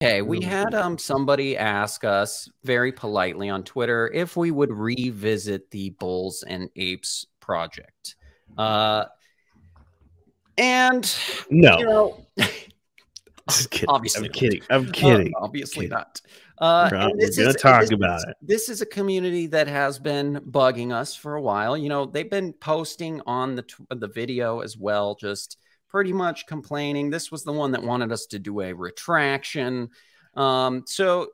Okay, we had somebody ask us very politely on Twitter if we would revisit the Bulls and Apes project. And No. you know, Just kidding. obviously I'm kidding. I'm kidding. obviously not. We're gonna talk about it. This is a community that has been bugging us for a while. You know, they've been posting on the video as well, just pretty much complaining. This was the one that wanted us to do a retraction. So,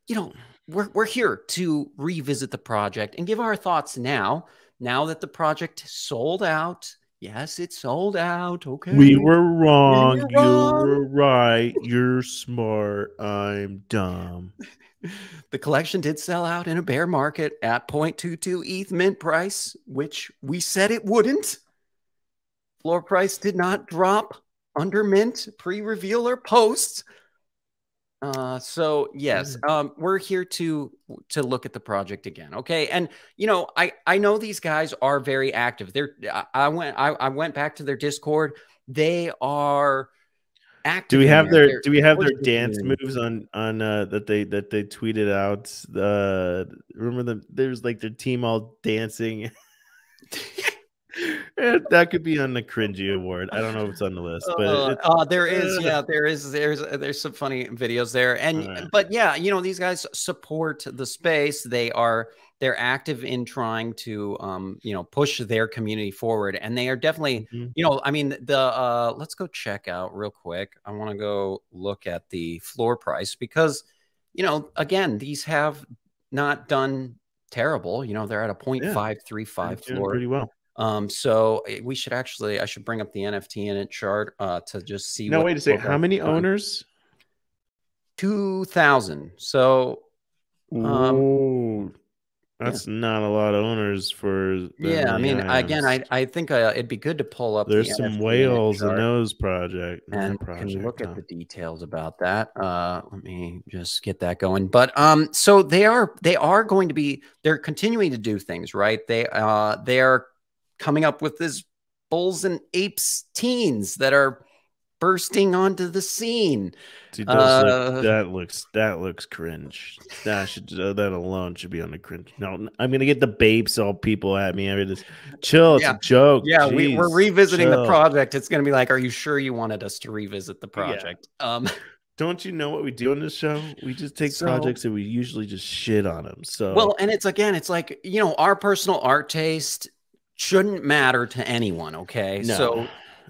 you know, we're here to revisit the project and give our thoughts now that the project sold out. Yes, it sold out. Okay. We were wrong. You were right. You're smart. I'm dumb. The collection did sell out in a bear market at 0.22 ETH mint price, which we said it wouldn't. Floor price did not drop under mint pre-reveal or post. So yes, we're here to look at the project again. Okay. And you know, I know these guys are very active. I went back to their Discord. They are active. Do we have their dance moves on that they tweeted out? Remember them? There's like their team all dancing. That could be on the cringy award. I don't know if it's on the list, but there's some funny videos there. And but yeah, you know, these guys support the space. They're active in trying to you know, push their community forward, and they are definitely you know, I mean, let's go check out real quick. I want to go look at the floor price because, you know, again, these have not done terrible. You know, they're at a 0.535 floor. Pretty well. So we should I should bring up the NFT in it chart to just see. No, wait a second. How many owners? 2,000. So, that's not a lot of owners for. Yeah, I mean, again, I think it'd be good to pull up. There's some whales in those project, and can look at the details about that. Let me just get that going. But so they are going to be. They're continuing to do things right. They are coming up with this Bulls and Apes teens that are bursting onto the scene. Dude, that looks cringe. That alone should be on the cringe. No, I'm gonna get the babes all people at me. I mean, chill. It's a joke. Yeah, we're revisiting the project. It's gonna be like, are you sure you wanted us to revisit the project? Yeah. Don't you know what we do on this show? We just take projects and we usually just shit on them. So well, and it's like, you know, our personal art taste shouldn't matter to anyone. Okay, no, so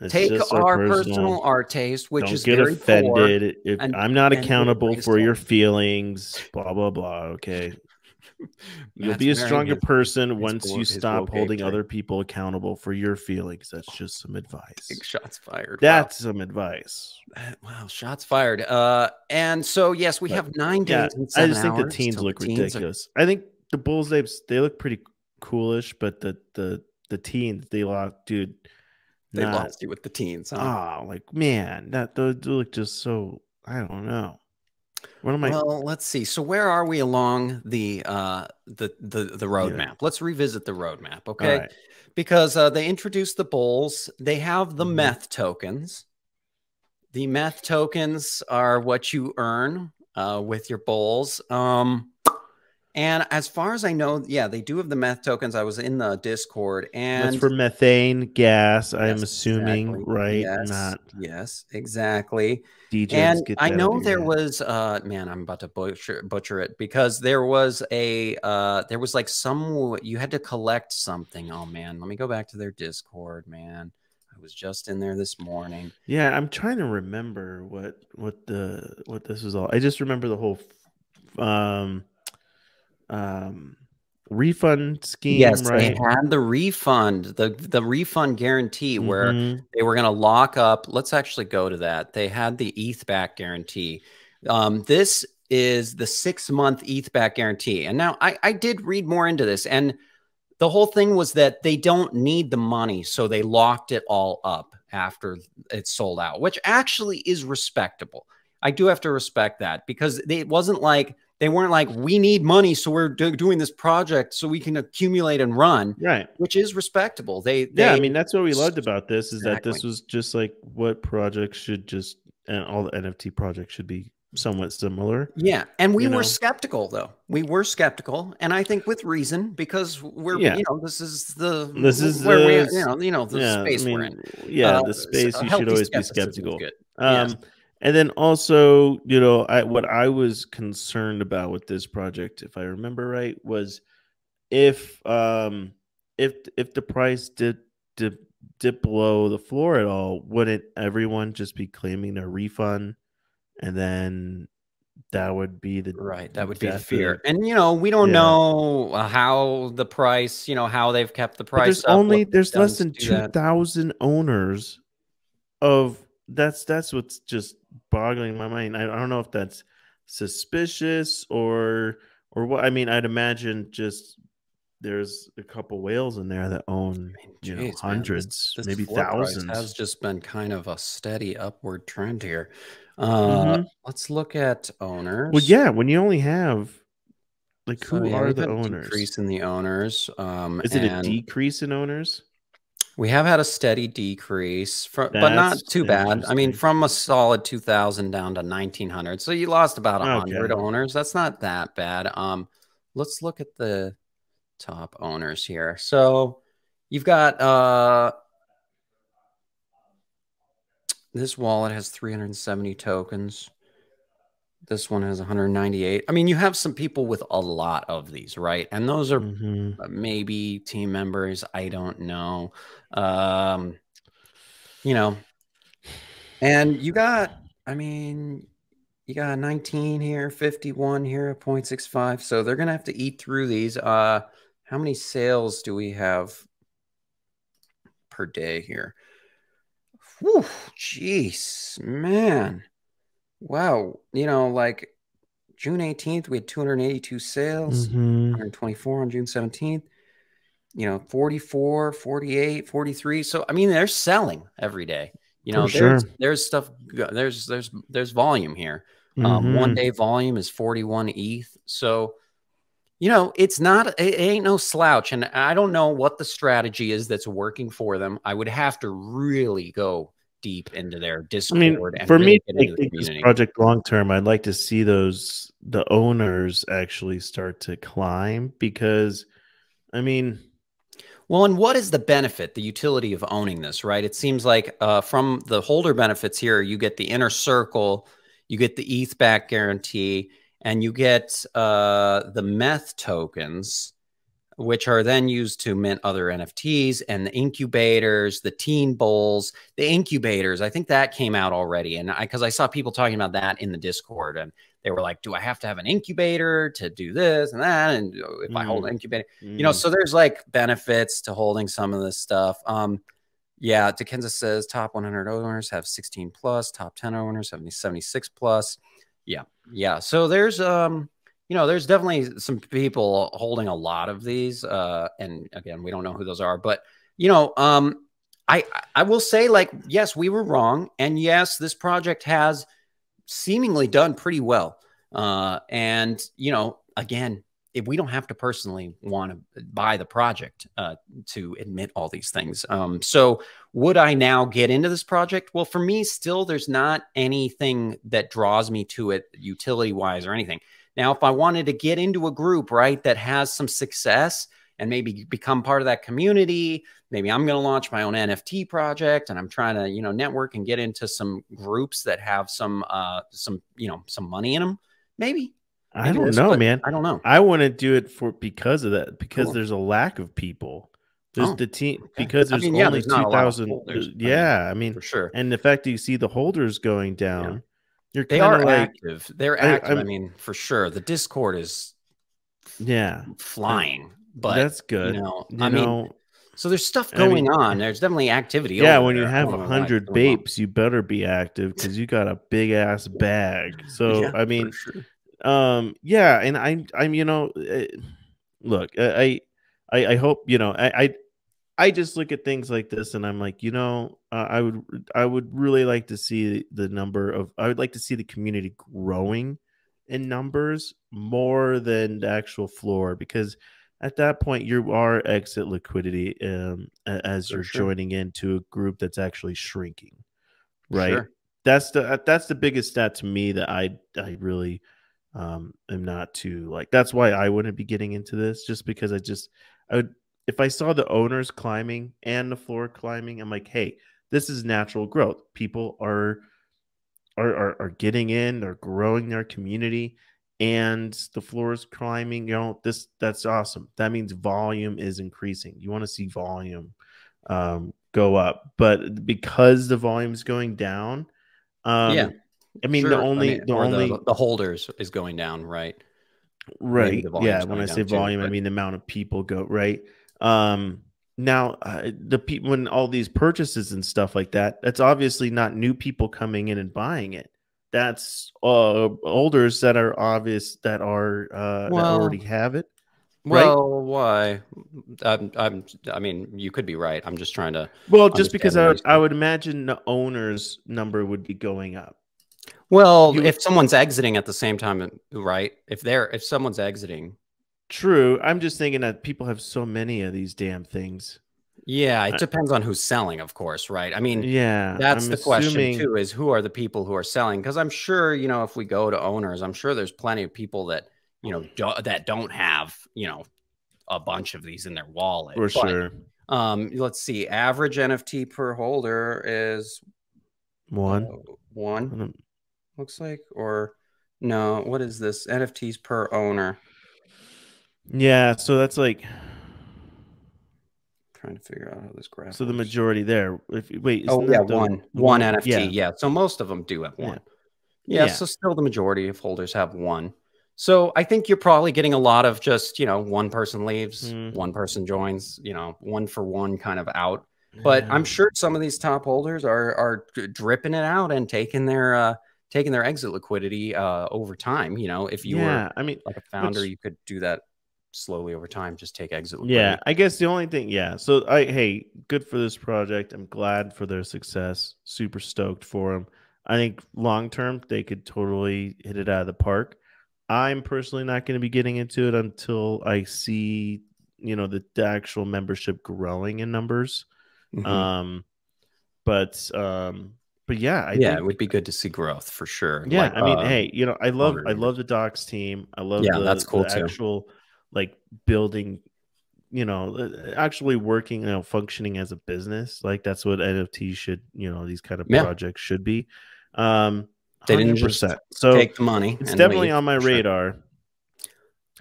take our personal art taste, which is very offended if I'm not accountable for your feelings. Blah blah blah. Okay, you'll be a stronger person once you stop holding other people accountable for your feelings. That's just some advice. Big shots fired. That's some advice. Wow, shots fired. And so yes, we have 9 days. And 7 I just think the teens look ridiculous. I think the Bulls Apes, they look pretty coolish, but the teens, they look, dude. They lost you with the teens, huh? Oh, like, man, those look just so, I don't know. Well, let's see. So where are we along the roadmap? Yeah. Let's revisit the roadmap, okay? Right. Because they introduced the Bulls. They have the meth tokens. The meth tokens are what you earn with your Bulls. And as far as I know, yeah, they do have the meth tokens. I was in the Discord, and that's for methane gas. I'm assuming, right? Yes, yes, exactly. And I know there was, man, I'm about to butcher it because there was like you had to collect something. Oh man, let me go back to their Discord, man. I was just in there this morning. Yeah, I'm trying to remember what this was all. I just remember the whole refund scheme. Yes, right? They had the refund, the refund guarantee where they were going to lock up. Let's actually go to that. They had the ETH back guarantee. This is the 6-month ETH back guarantee. And now I did read more into this, and the whole thing was that they don't need the money, so they locked it all up after it sold out, which actually is respectable. I do have to respect that because it wasn't like they weren't like, we need money, so we're doing this project so we can accumulate and run, right? Which is respectable. I mean, that's what we loved about this is that this was just like what projects should just, and all the NFT projects should be somewhat similar. Yeah, and we were skeptical, though. We were skeptical, and I think with reason, because we're, this is where we, the space we're in. The space, you should always be skeptical. Good. And then also, what I was concerned about with this project, if I remember right, was if the price dip below the floor at all, wouldn't everyone just be claiming a refund? And then that would be the that would be the fear. And we don't know how the price, how they've kept the price up. There's less than 2,000 owners of that's what's just boggling my mind. I don't know if that's suspicious or what. I mean, I'd imagine just there's a couple whales in there that own hundreds, maybe thousands. Has just been kind of a steady upward trend here. Let's look at owners. Well, yeah, when you only have who are the owners? Decrease in the owners. Is it a decrease in owners? We have had a steady decrease, but not too bad. I mean, from a solid 2,000 down to 1,900. So you lost about 100 owners. That's not that bad. Let's look at the top owners here. So you've got this wallet has 370 tokens. This one has 198. I mean, you have some people with a lot of these, right? And those are maybe team members. I don't know. And you got, you got 19 here, 51 here, 0.65. So they're going to have to eat through these. How many sales do we have per day here? Whew, jeez, man. Wow. Like June 18th, we had 282 sales, 124 on June 17th, 44, 48, 43. So, I mean, they're selling every day. There's stuff, there's volume here. 1 day volume is 41 ETH. So, it ain't no slouch. And I don't know what the strategy is that's working for them. I would have to really go deep into their Discord. For me, to take this project long term, I'd like to see the owners actually start to climb, because well, and what is the benefit, the utility of owning this, right? It seems like from the holder benefits here, you get the inner circle, you get the ETH back guarantee, and you get the METH tokens, which are then used to mint other NFTs, and the incubators, the teen bulls, the incubators. I think that came out already. And because I saw people talking about that in the Discord, and they were like, do I have to have an incubator to do this and that? And if I hold an incubator, so there's benefits to holding some of this stuff. Yeah, Dickenza says top 100 owners have 16 plus, top 10 owners have 76 plus. Yeah. So there's, there's definitely some people holding a lot of these. And again, we don't know who those are, but, I will say, yes, we were wrong. And yes, this project has seemingly done pretty well. And, again, if we don't have to personally want to buy the project to admit all these things. So would I now get into this project? Well, for me, still, there's not anything that draws me to it utility wise or anything. Now, if I wanted to get into a group, right, that has some success and maybe become part of that community, maybe I'm going to launch my own NFT project and I'm trying to, network and get into some groups that have some money in them. Maybe I don't know, man. I don't know. I want to do it because of that, because there's a lack of people. There's the team, because there's only 2,000. Yeah, for sure. And the fact that you see the holders going down, they are active. They're active. For sure. The Discord is flying, but that's good. So there's stuff going on. There's definitely activity. Yeah, when you have 100 Bapes, you better be active, because you got a big ass bag. So for sure. And I'm look, I hope, I just look at things like this and I'm like, I would really like to see I would like to see the community growing in numbers more than the actual floor, because at that point you are exit liquidity as you're joining into a group that's actually shrinking, right? that's the biggest stat to me that I really am not too like. That's why I wouldn't be getting into this, just because I would, if I saw the owners climbing and the floor climbing, I'm like, hey, this is natural growth. People are getting in, they're growing their community, and the floor is climbing. That's awesome. That means volume is increasing. You want to see volume go up, but because the volume is going down, Yeah, I mean, sure. I mean, the or only the holders is going down, right? Maybe right, the yeah. volume's When I going say down too, volume, I but mean the amount of people go right. Now the people, when all these purchases and stuff like that, that's obviously not new people coming in and buying it. That's holders that are obvious, that already well, have it, right? why? I mean, you could be right. I'm just trying to Well, just because understand the I research. would imagine the owner's number would be going up. Well, You if someone's exiting at the same time, right? If someone's exiting, True. I'm just thinking that people have so many of these damn things. yeah, it I, depends on who's selling, of course, right? I mean, yeah, that's I'm the question assuming too, is who are the people who are selling? Because I'm sure, if we go to owners, I'm sure there's plenty of people that, that don't have, a bunch of these in their wallet. for But sure. let's see, average NFT per holder is One. one, looks like, or no, what is this? NFTs per owner. Yeah, so that's like, Trying to figure out how this graph so the works. majority there. If wait, Oh isn't yeah, that the one one? NFT. Yeah, Yeah, so most of them do have yeah, one. Yeah, yeah, so still the majority of holders have one. So I think you're probably getting a lot of just, one person leaves, mm, one person joins, one for one kind of out. But yeah, I'm sure some of these top holders are dripping it out and taking their exit liquidity over time. If you were yeah. I mean, like a founder, which you could do that slowly over time, just take exit yeah, liquidity. I guess the only thing, yeah. So hey, good for this project. I'm glad for their success. Super stoked for them. I think long term they could totally hit it out of the park. I'm personally not going to be getting into it until I see, the actual membership growing in numbers. Hmm. Um, but yeah, I Yeah, it think would be good to see growth for sure. yeah, Like I mean, hey, owner I numbers. love the docs team. I love Yeah, that's cool the too. actual like building, actually working, functioning as a business. Like that's what NFT should, these kind of Yeah. projects should be. Um They didn't just 100%. So take the money it's and definitely leave, on my for sure. radar.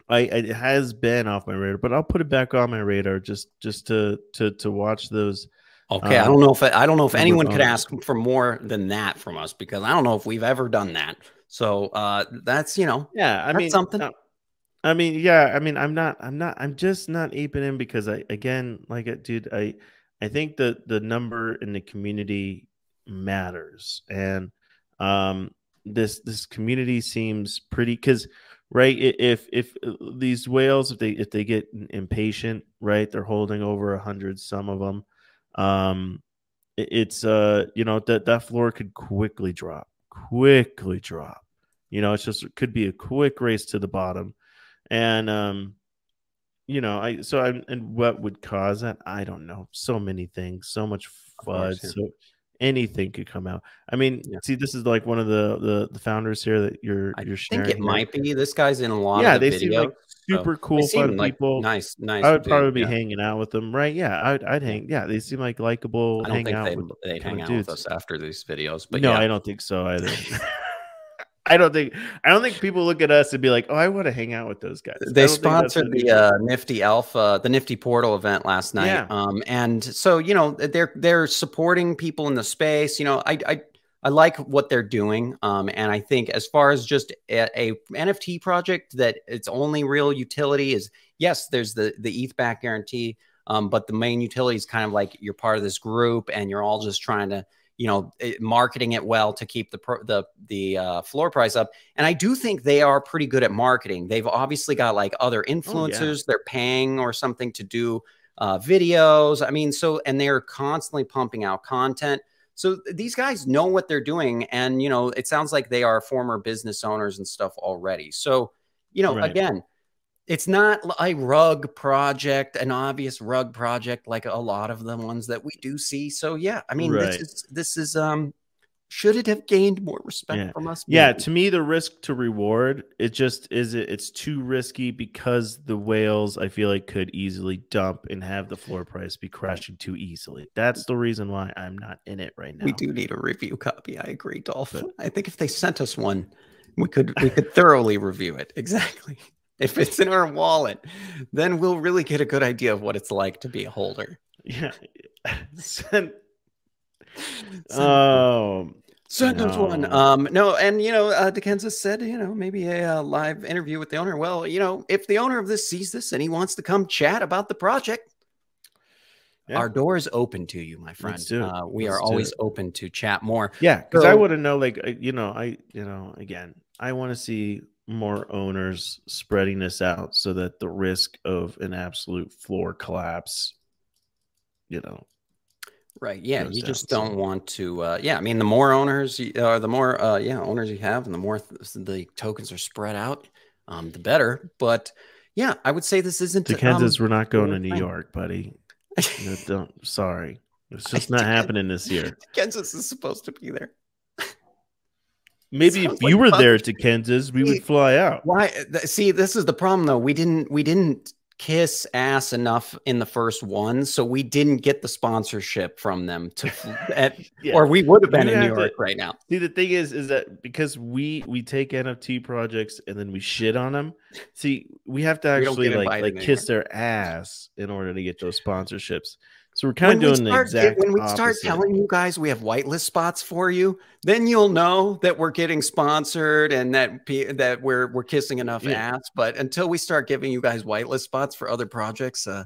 It has been off my radar, but I'll put it back on my radar just to watch those Okay, um I don't know if number of anyone could owners. ask for more than that from us because I don't know if we've ever done that. So, that's, Yeah, that's something. I mean, yeah, I mean, I'm just not aping in because dude, I think that the number in the community matters, and um, this community seems pretty because, right, if these whales, if they get impatient, right, they're holding over 100, some of them, um, it's that floor could quickly drop. It's just it could be a quick race to the bottom and and what would cause that? I don't know. So many things, so much Of course, FUD, yeah. so anything could come out. I mean, Yeah. see, this is like one of the founders here that I you're think it sharing here. might be. This guy's in a lot of Yeah, the they seem like videos. So super they cool, fun seem like people. nice I would dudes. probably be Yeah. hanging out with them, right? Yeah, I'd Yeah. hang. Yeah, they seem like likable, I don't hang think out with they'd kind hang of out with dudes. us after these videos, but No, yeah. I don't think so either. I don't think people look at us and be like, "Oh, I want to hang out with those guys." I They don't think that's sponsored what the, people. Nifty Alpha, the Nifty Portal event last night, Yeah, and so, they're supporting people in the space. I like what they're doing, and I think as far as just a NFT project that its only real utility is, yes, there's the ETH back guarantee, but the main utility is kind of like you're part of this group and you're all just trying to, marketing it well to keep the floor price up. And I do think they are pretty good at marketing. They've obviously got like other oh yeah, influencers they're paying or something to do videos. I mean, and they're constantly pumping out content. So these guys know what they're doing. And, it sounds like they are former business owners and stuff already. So, right, again, it's not a rug project, an obvious rug project like a lot of the ones that we do see. So yeah, I mean, right. this is Should it have gained more respect from us? Yeah, to me, the risk to reward, it's too risky because the whales, I feel like, could easily dump and have the floor price be crashing too easily. That's the reason why I'm not in it right now. We do need a review copy. I agree, Dolph. But I think if they sent us one, we could thoroughly review it. Exactly. If it's in our wallet, then we'll really get a good idea of what it's like to be a holder. Yeah. Send us one. No, and DeKenza said, maybe a live interview with the owner. Well, if the owner of this sees this and he wants to come chat about the project, our door is open to you, my friend. We are always open to chat more. Yeah, because I want to know, like, again, I want to see more owners spreading this out so that the risk of an absolute floor collapse, right. Yeah. You just don't want to. I mean, the more owners, the more owners you have, and the more the tokens are spread out, the better. But yeah, I would say this isn't. Kansas, we're not going to New York, buddy. Sorry, it's just not happening this year. Kansas is supposed to be there. Maybe if you were there to Kansas, we would fly out. Why? See, this is the problem, though. We didn't kiss ass enough in the first one, so we didn't get the sponsorship from them or we would have been in New York right now. See, the thing is that because we take NFT projects and then we shit on them. See, we have to actually like kiss their ass in order to get those sponsorships. So we're kind of doing the exact when we start opposite. telling you guys we have whitelist spots for you, then you'll know that we're getting sponsored and that we're kissing enough ass. But until we start giving you guys whitelist spots for other projects, I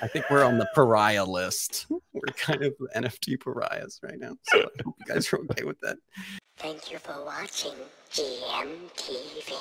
think we're on the pariah list. We're kind of NFT pariahs right now. So I hope you guys are okay with that. Thank you for watching GMTV.